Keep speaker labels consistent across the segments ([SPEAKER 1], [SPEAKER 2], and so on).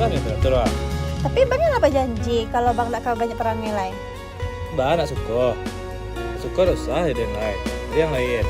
[SPEAKER 1] susah nih teratur lah.
[SPEAKER 2] Tapi bang apa janji kalau bang nak banyak perang nilai?
[SPEAKER 1] Mbak nak suka usah ada yang lain. Ada yang lain.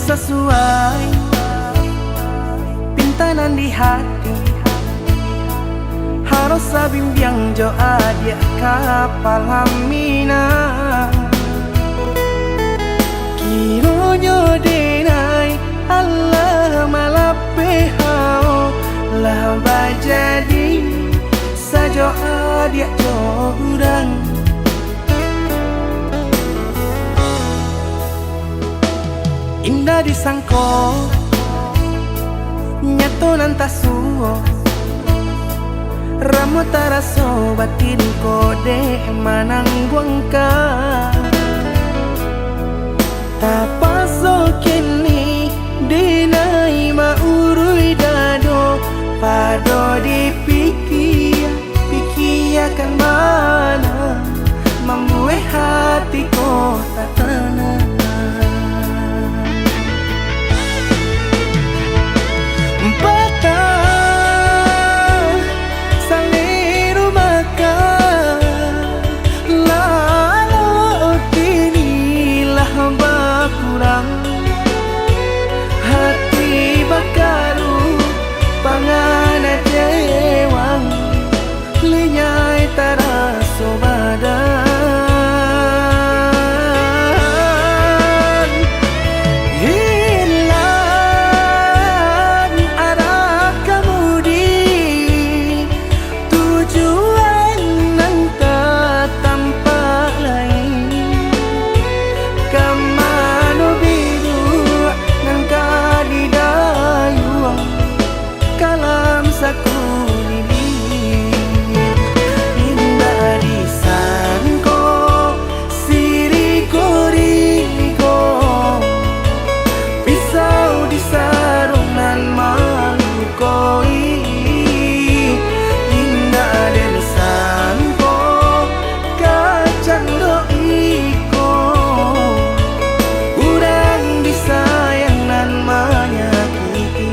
[SPEAKER 3] Sesuai pintanan di hati harus sabimbiang jo adia kapal hamina kiro jo denai Allah malapehau lah bajadi sajo adia jo urang indah disangko nyato nantasuo ramu taraso batin kode manangguangka tapaso kini dinai maurui dado pado pikiakan mana membuat hatiku tak tenang. Hati bakaru pangana jewang lenyai taraso badan hilang arah kemudi tujuan nangka tampak lain kamano biru nangka di dayuang kalam sakunili indah disangko siriko pisau di sarungan malukoi indah disangko kacang doiko urang disayang nan menyakiti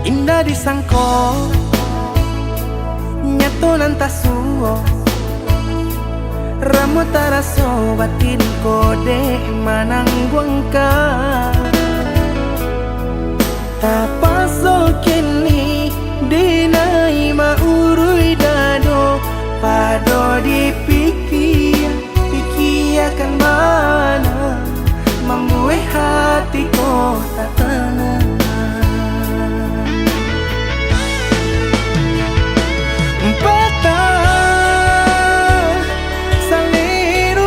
[SPEAKER 3] indah disangko nyato nantasuo ramu taraso batin kode manangguangka tapaso kini dinai maurui dado pado pikiakan mana membuat hatiku tak tenang. Patah saliru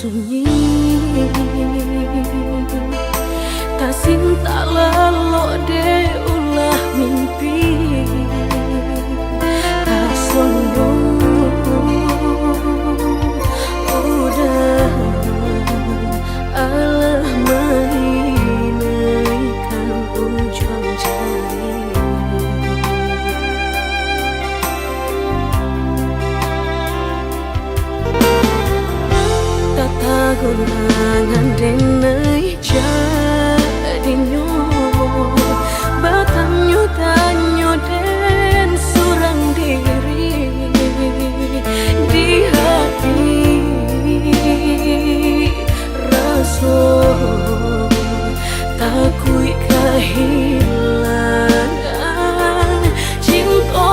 [SPEAKER 4] sunyi, tak cinta lalu de ulah mimpi, tak sombong udah Allah menginaikan ujung jari. Gurangan denai jadinya batanyo tanyo den surang diri di hati rasa takui kehilangan cinta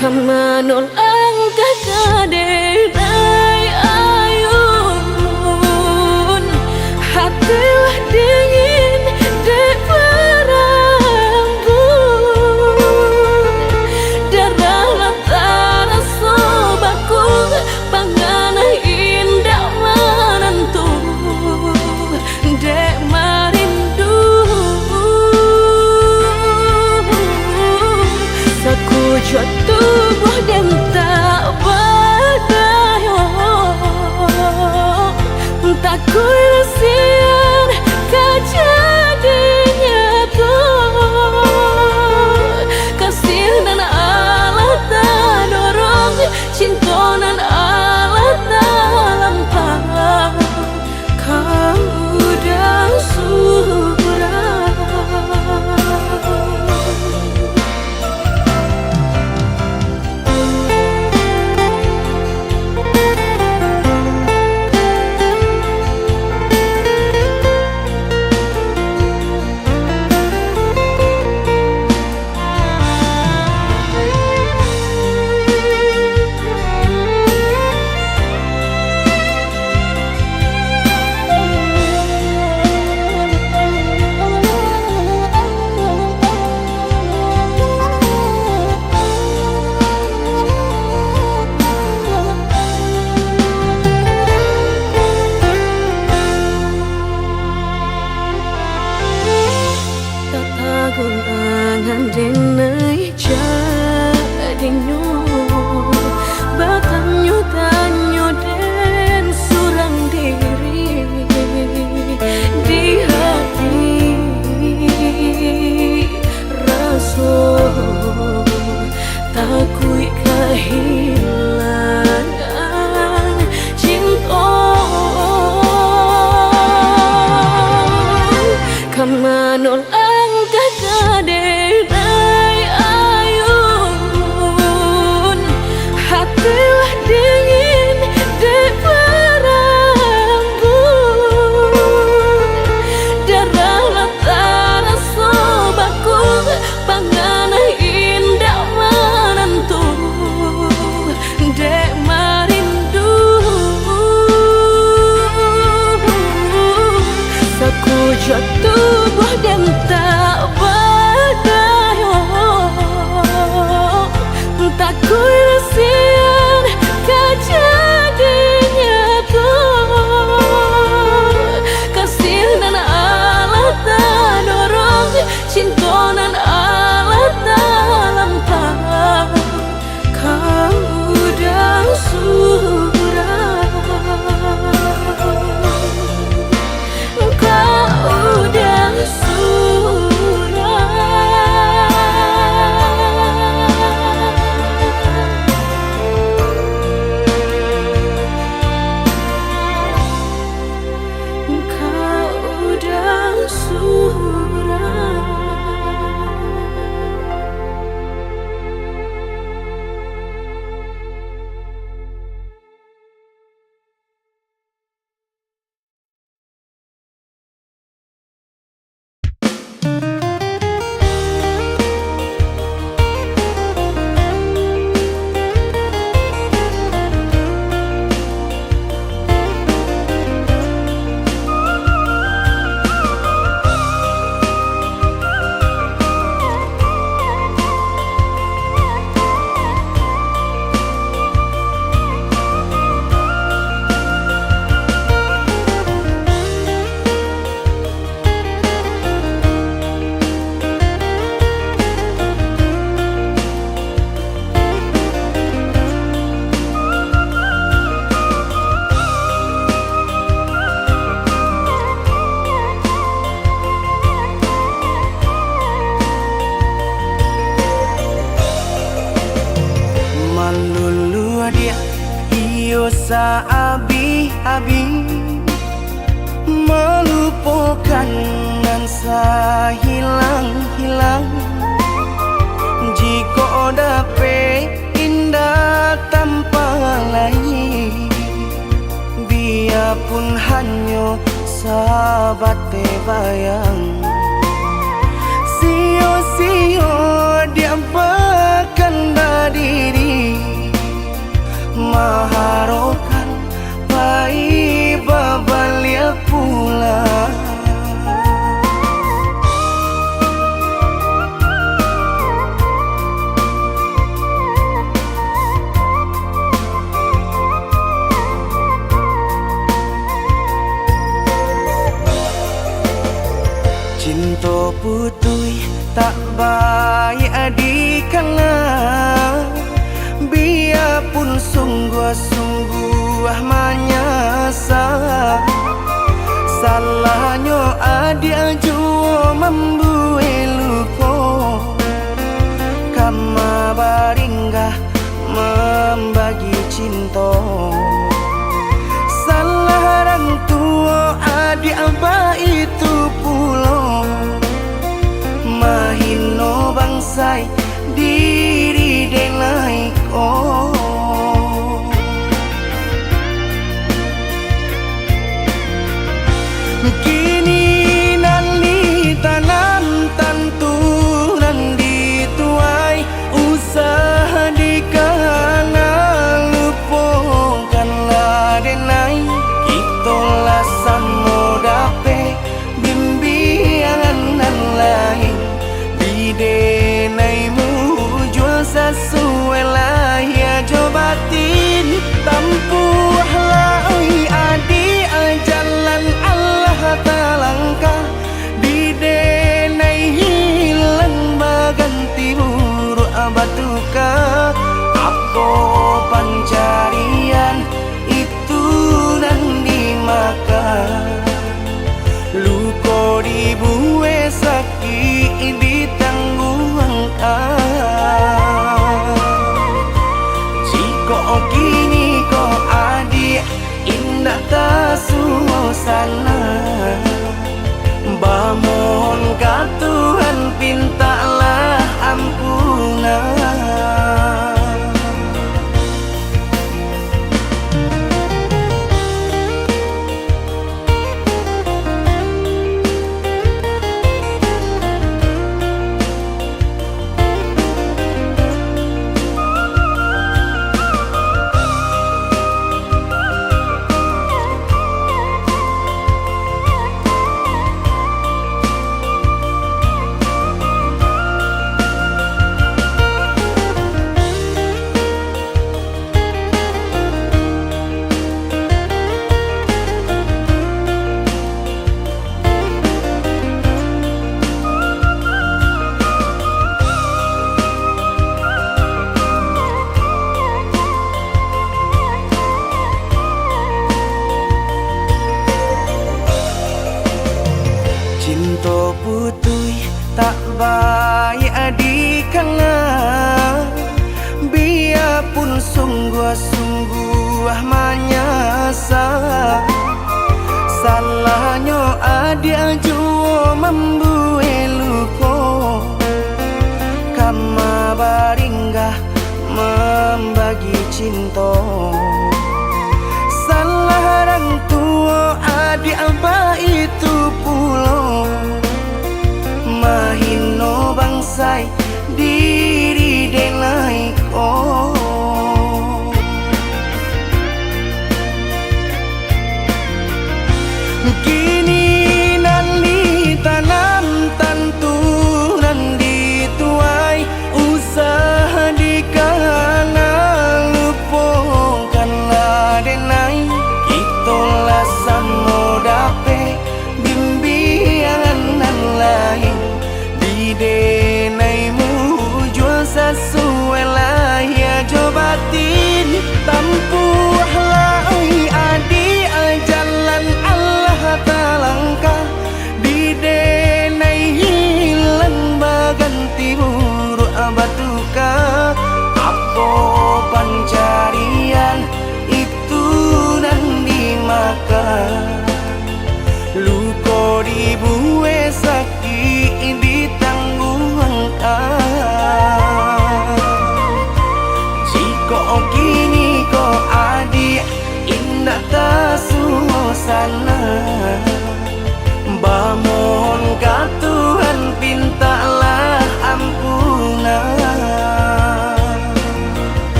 [SPEAKER 4] kamanol hatilah dingin dek berambut darah latara sobaku pangana indah menentu dek marindu sakujud tubuh dan tak berdaya tak kuilasian kejadiannya tuh kasih dan Allah tak dorong cinta dan Allah tak lampau kau dah surah. Gunangan denai jadinya batanyo tanyo den surang diri di hati rasa takui kehilangan cinta kamanol hatilah dingin dek berambut darah latara sobaku pangana indah menentu dek marindu sakujud tubuh dan tak berdaya tak kuilasian kejadiannya tuh kasih dan Allah tak dorong cinta dan Allah tak lampau kau dah surah kau dah
[SPEAKER 3] dia iyo sa abi-abi melupakan dan sa hilang-hilang. Jika dapat indah tanpa lain, biarpun hanya sahabat bayang. Sio-sio dia bahkan diri maharokan baik babalia pula. Cinta putui tak baik adikana, biarpun sungguh-sungguh menyasa. Salahnya adik jua membuat luka, kama baringgah membagi cinta. Salah orang tua adik abah itu pulau, mahino bangsai diri denai ko. Kini nali tanam tantu nan dituai, usaha dikana lupakanlah denai. Itolah samo dape bimbingan nan lain, bidenai mujul sesuai lah ya jobatin. Tampuhlah oi adi jalan Allah talangkah, bidenai hilang baganti buruk abatuka. Apa pencarian itu dan dimakan, luka dibuat sakit ditanggung. Jika kini kau adik indah tak suasana, bamohon ka Tuhan pintalah ampunan. Cinta putui tak baik adikana, biarpun sungguh-sungguh menyasa. Salahnya adik jua membuat luka, kama baringgah membagi cinta. Salah orang tua adik abah itu pulau, mahino bangsai diri denai ko. Kini nali tanam tantu nan dituai, usaha dikana lupakan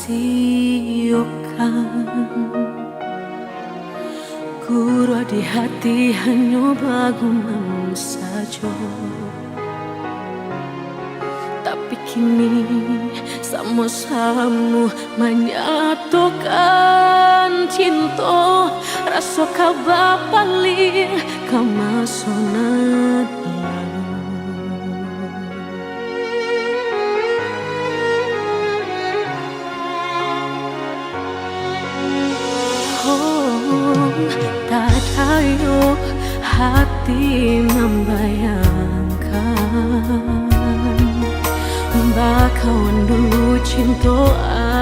[SPEAKER 4] siokan. Guru di hati hanya baguman saja. Tapi kini sama-sama menyatukan cinta. Rasa kabar paling kemasonan tak tahu hati membayangkan bakawan dulu cinta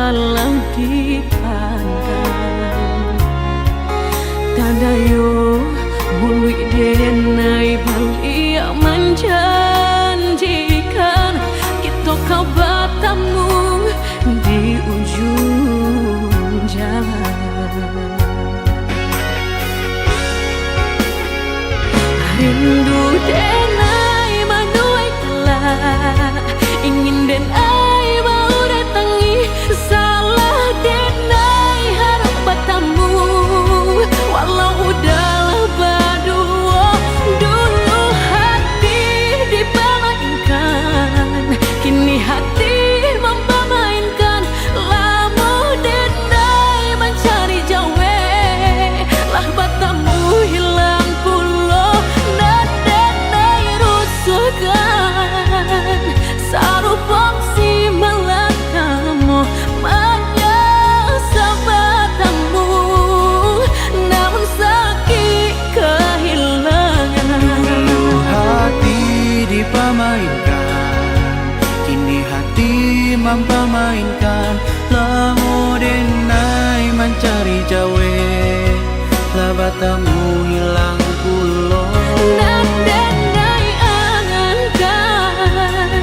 [SPEAKER 4] alam dipandang. Tanda yo bului denai bali menjanjikan kita kau bertemu di ujung jalan. Rindu denai manuai telah ingin denai mau datangi salah denai harap bertemu walau udahlah berdua. Dulu hati dipermainkan, kini hati mempermainkan. Lama denai mencari jawe lah bertemu hilang pulau dan denai rusuhkan sarupang si melatamu menyesal bertemu namun sakit kehilangan.
[SPEAKER 3] Hati dipermainkan, kini hati mempermainkan. Lamo denai mencari jawe lah bertemu hilang pulau.
[SPEAKER 4] Dan denai angankan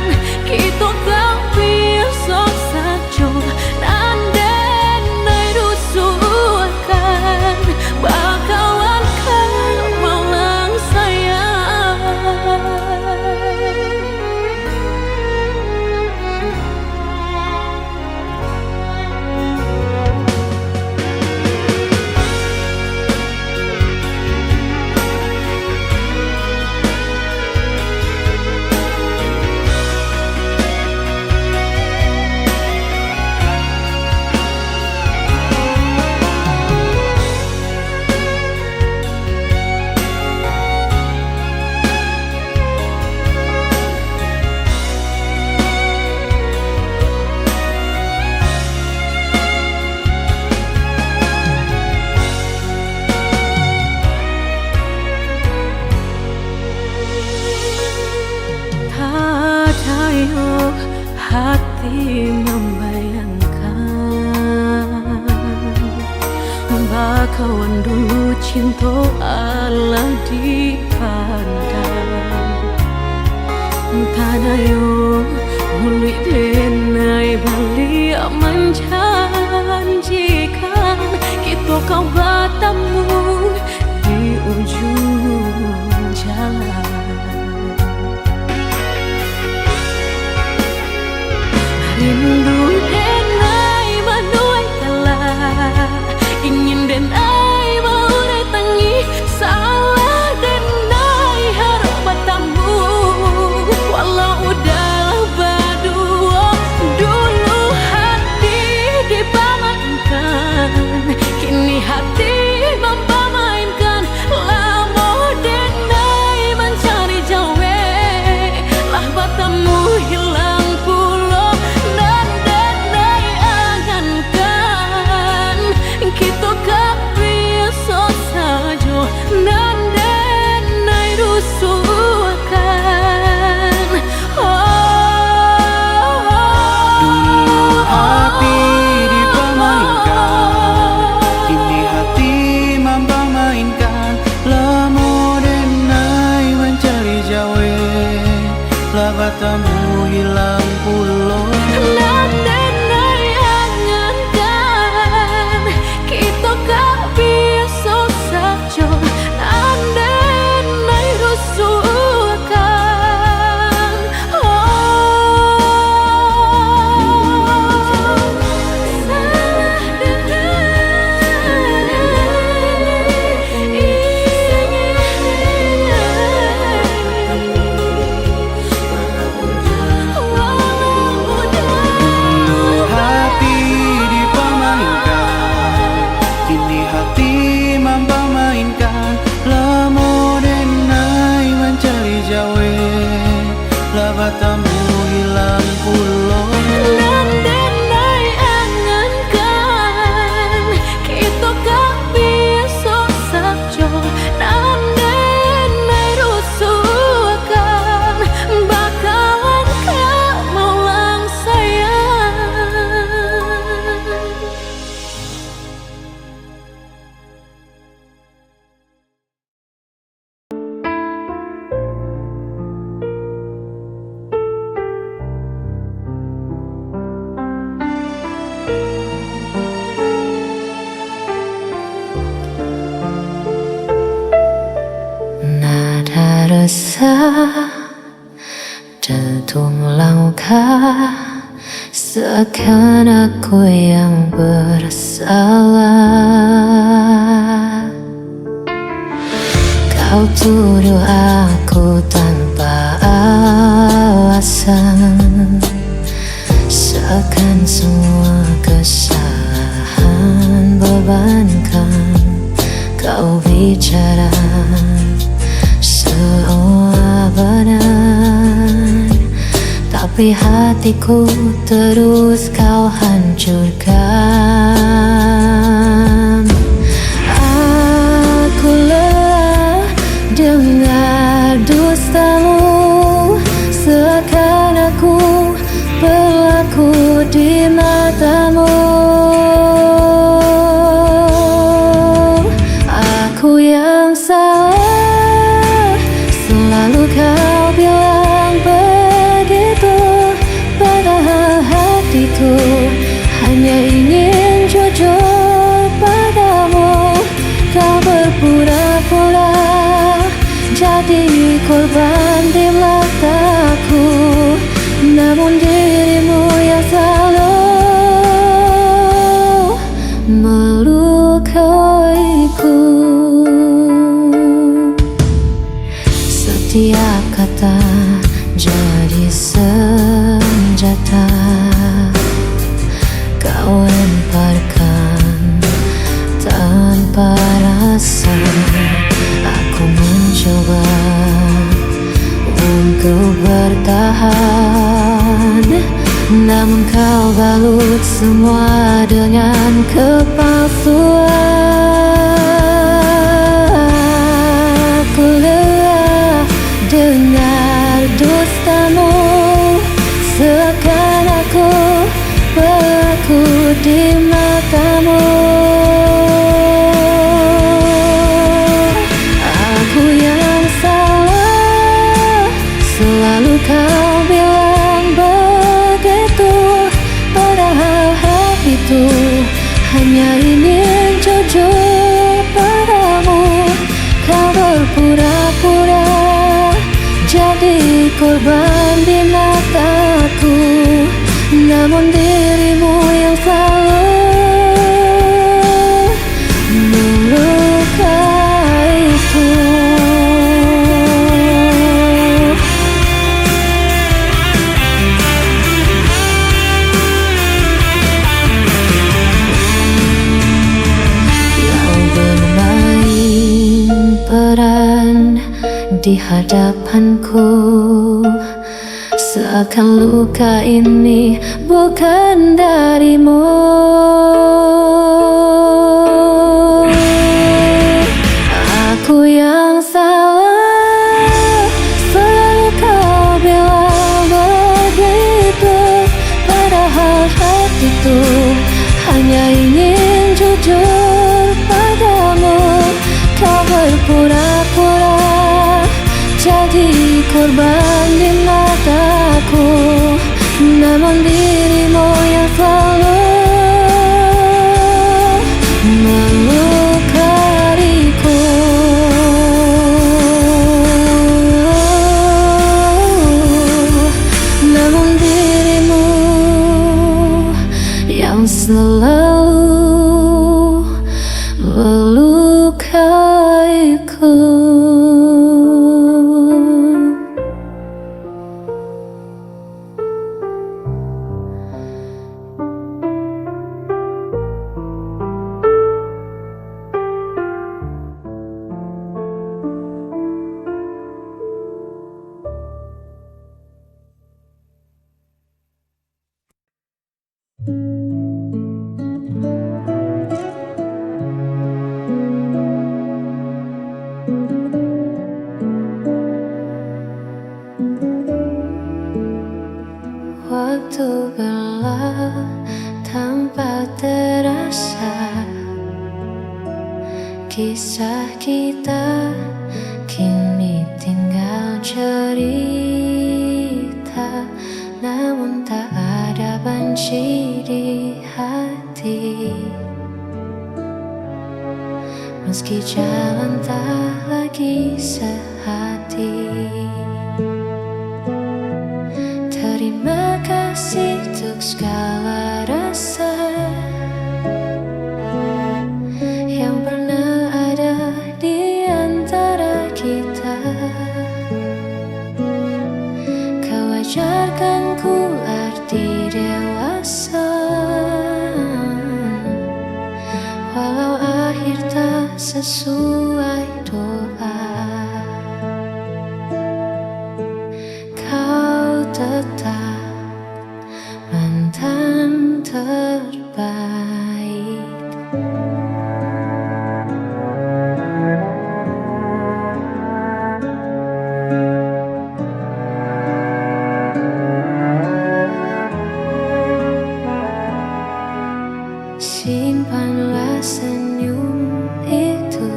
[SPEAKER 4] kita kau besok saja. Dan denai rusuhkan bakawan kau malang sayang. Tahu hati membayangkan bakawan dulu cinta ala dipandang. Tanda yo bului denai bali menjanjikan kita kau bertemu di ujung jalan. Rindu denai manuai telah ingin denai mau datangi salah denai harap bertemu walau udahlah berdua. Dulu hati Seakan aku yang bersalah. Kau tuduh aku tanpa alasan, seakan semua kesalahan bebankan. Kau bicara seolah benar, tapi hatiku terus kau hancurkan. Aku lelah dengar dustamu, seakan aku berlaku di matamu. Aku yang salah, selalu kau bilang begitu, padahal hatiku hanya ingin jujur padamu. Kau berpura-pura jadi korban di mataku, namun dirimu yang selalu melukaiku. Setiap kata jadi senjata, kau lemparkan tanpa rasa. Aku mencoba untuk bertahan, namun kau balut semua dengan kepalsuan. Aku lelah dengar dustamu, seakan aku berlaku di matamu. Aku yang salah, selalu kau bilang begitu, padahal hatiku hanya ingin jujur padamu. Kau berpura-pura jadi korban di mataku, namun dirimu yang selalu melukaiku. Kau bermain peran di hadapanku, seakan luka ini bukan darimu. Aku yang salah, selalu kau bilang begitu, padahal hatiku hanya ingin jujur padamu. Kau berpura-pura jadi korban di mataku, namun dirimu yang selalu melukaiku. Namun dirimu yang selalu melukaiku. Waktu berlalu tanpa terasa, kisah kita kini tinggal cerita, namun tak ada benci di hati. Meski jalan tak lagi sehati, terima kasih untuk untuk segala rasa yang pernah ada di antara kita. Kau ajarkan ku arti dewasa, walau akhir tak sesuai doa. Kau tetap mantan terbaik. Simpanlah senyum itu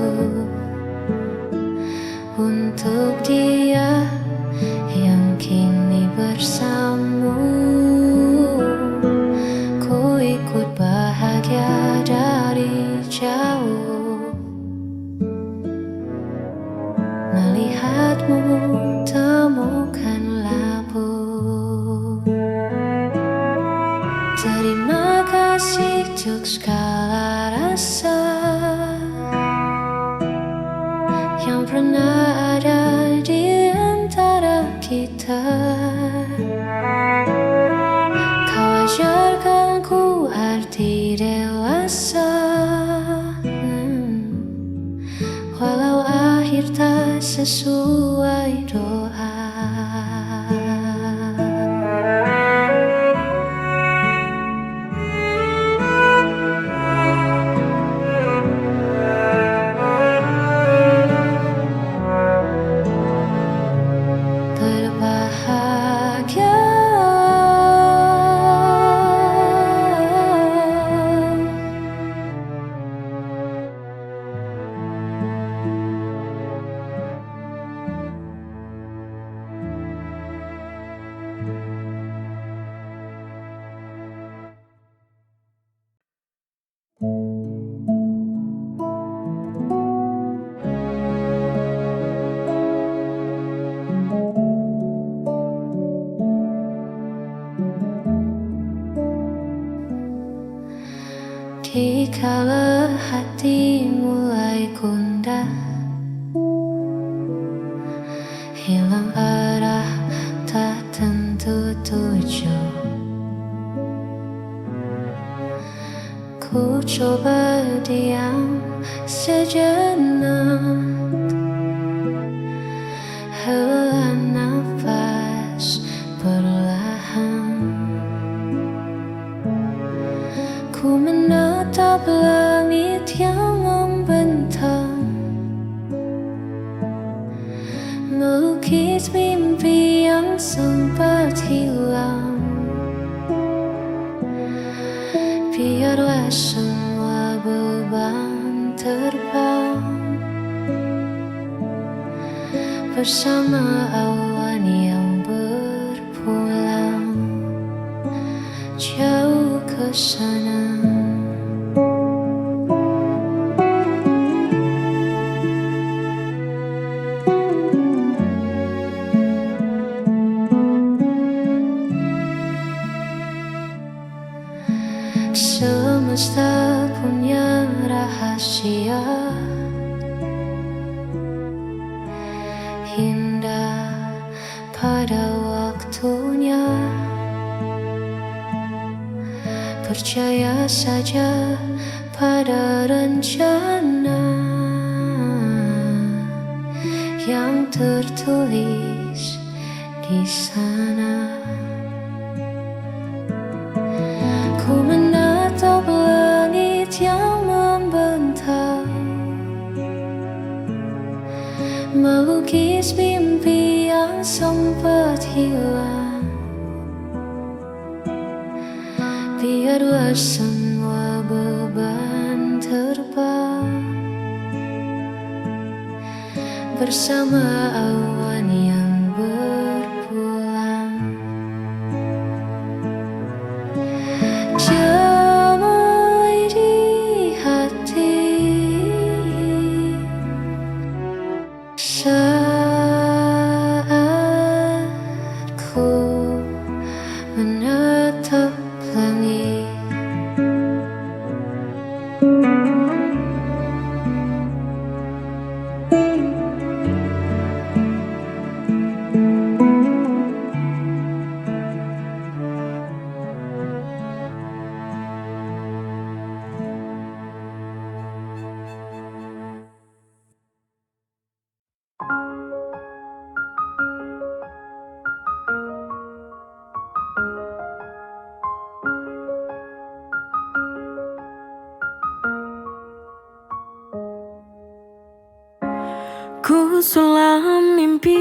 [SPEAKER 4] untuk dia yang kini bersamamu. Ku ikut bahagia dari jauh, melihatmu temukan labu. Terima kasih untuk segala rasa yang pernah ada di antara kita. Kau ajarkan ku arti dewasa, walau akhir tak sesuai doa. Berbahagia dikala hati mulai gundah, hilang arah tak tentu tujuh. Ku coba diam sejenak, hela nafas perlahan. Ku menatap langit yang membentang, melukis mimpi yang sempat hilang. Biarlah semua beban terbang bersama awan yang berpulang jauh ke sana. Semesta punya rahasia indah pada waktunya. Percaya saja pada rencana yang tertulis di sana. Ku menatap langit yang membentang, melukis mimpi yang sempat hilang. Biarlah semua beban terbang bersama awan yang berpulang. Damai di hati saat ku menatap
[SPEAKER 5] sulam mimpi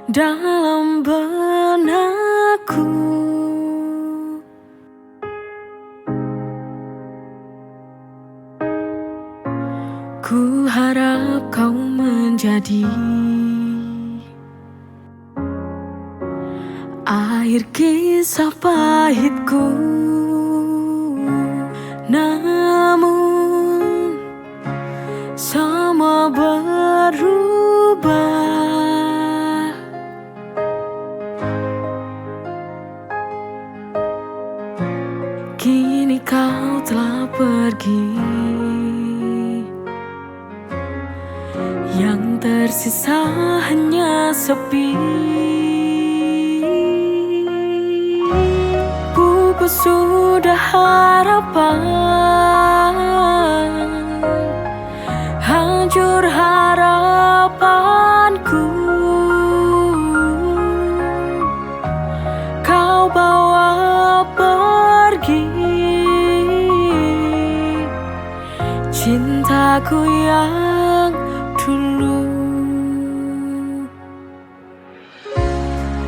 [SPEAKER 5] dalam benakku. Ku harap kau menjadi akhir kisah pahitku. Namun semua berubah. Kini kau telah pergi, yang tersisa hanya sepi. Pupus sudah harapan, hancur harapanku. Kau bawa pergi cintaku yang dulu.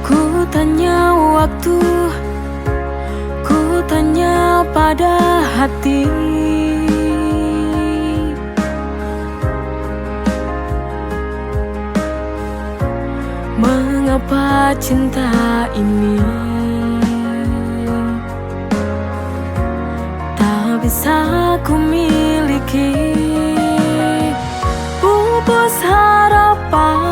[SPEAKER 5] Ku tanya waktu, ku tanya pada hati, mengapa cinta ini tak bisa ku miliki. Pupus harapan,